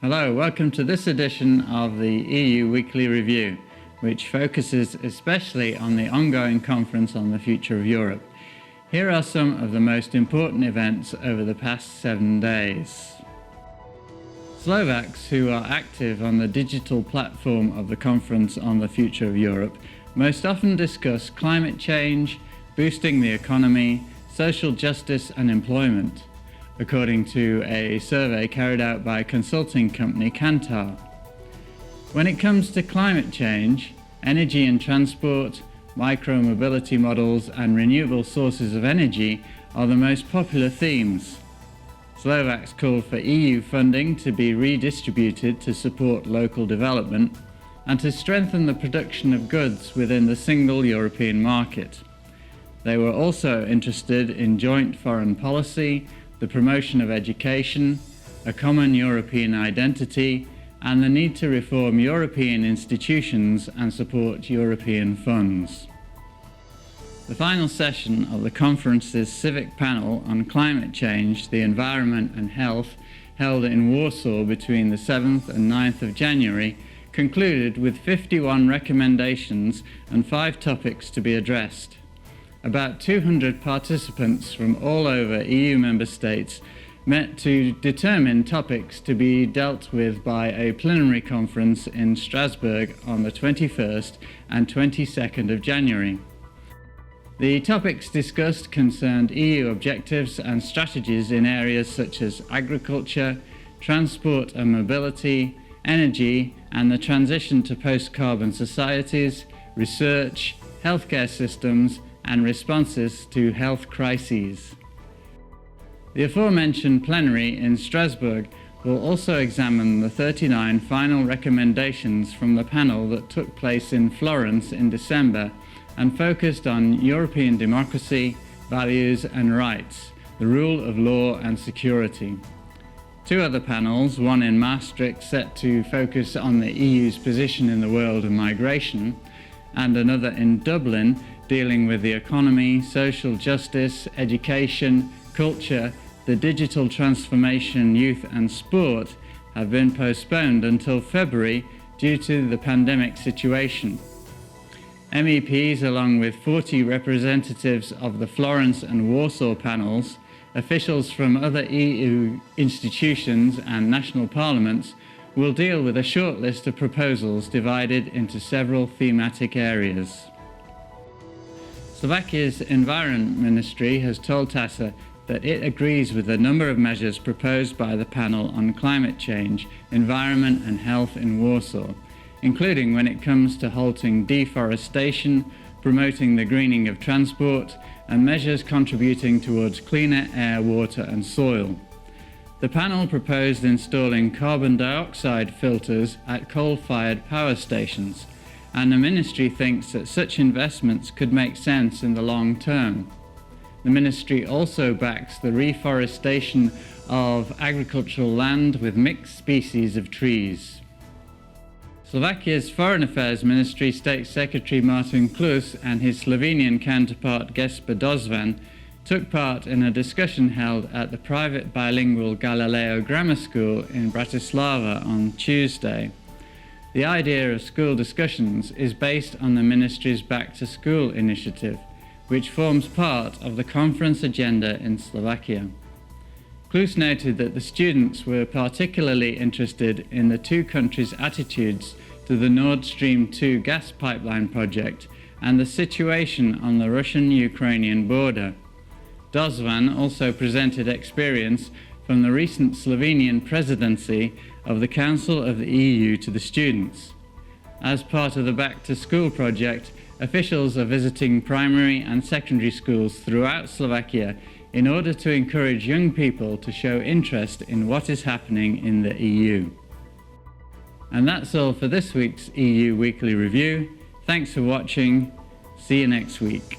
Hello, welcome to this edition of the EU Weekly Review, which focuses especially on the ongoing Conference on the Future of Europe. Here are some of the most important events over the past 7 days. Slovaks who are active on the digital platform of the Conference on the Future of Europe most often discuss climate change, boosting the economy, social justice and employment, according to a survey carried out by consulting company Kantar. When it comes to climate change, energy and transport, micro-mobility models and renewable sources of energy are the most popular themes. Slovaks call for EU funding to be redistributed to support local development and to strengthen the production of goods within the single European market. They were also interested in joint foreign policy, the promotion of education, a common European identity, and the need to reform European institutions and support European funds. The final session of the conference's civic panel on climate change, the environment and health, held in Warsaw between the 7th and 9th of January, concluded with 51 recommendations and 5 topics to be addressed. About 200 participants from all over EU member states met to determine topics to be dealt with by a plenary conference in Strasbourg on the 21st and 22nd of January. The topics discussed concerned EU objectives and strategies in areas such as agriculture, transport and mobility, energy and the transition to post-carbon societies, research, healthcare systems, and responses to health crises. The aforementioned plenary in Strasbourg will also examine the 39 final recommendations from the panel that took place in Florence in December and focused on European democracy, values and rights, the rule of law and security. 2 other panels, one in Maastricht set to focus on the EU's position in the world of migration, and another in Dublin dealing with the economy, social justice, education, culture, the digital transformation, youth and sport, have been postponed until February due to the pandemic situation. MEPs, along with 40 representatives of the Florence and Warsaw panels, officials from other EU institutions and national parliaments, will deal with a short list of proposals divided into several thematic areas. Slovakia's Environment Ministry has told TASA that it agrees with a number of measures proposed by the panel on climate change, environment and health in Warsaw, including when it comes to halting deforestation, promoting the greening of transport, and measures contributing towards cleaner air, water and soil. The panel proposed installing carbon dioxide filters at coal-fired power stations, and the ministry thinks that such investments could make sense in the long term. The ministry also backs the reforestation of agricultural land with mixed species of trees. Slovakia's Foreign Affairs Ministry State Secretary Martin Klus and his Slovenian counterpart Gesper Dozvan took part in a discussion held at the private bilingual Galileo Grammar School in Bratislava on Tuesday. The idea of school discussions is based on the ministry's Back to School initiative, which forms part of the conference agenda in Slovakia. Klus noted that the students were particularly interested in the 2 countries' attitudes to the Nord Stream 2 gas pipeline project and the situation on the Russian-Ukrainian border. Dozvan also presented experience from the recent Slovenian presidency of the Council of the EU to the students. As part of the Back to School project, officials are visiting primary and secondary schools throughout Slovakia in order to encourage young people to show interest in what is happening in the EU. And that's all for this week's EU Weekly Review. Thanks for watching. See you next week.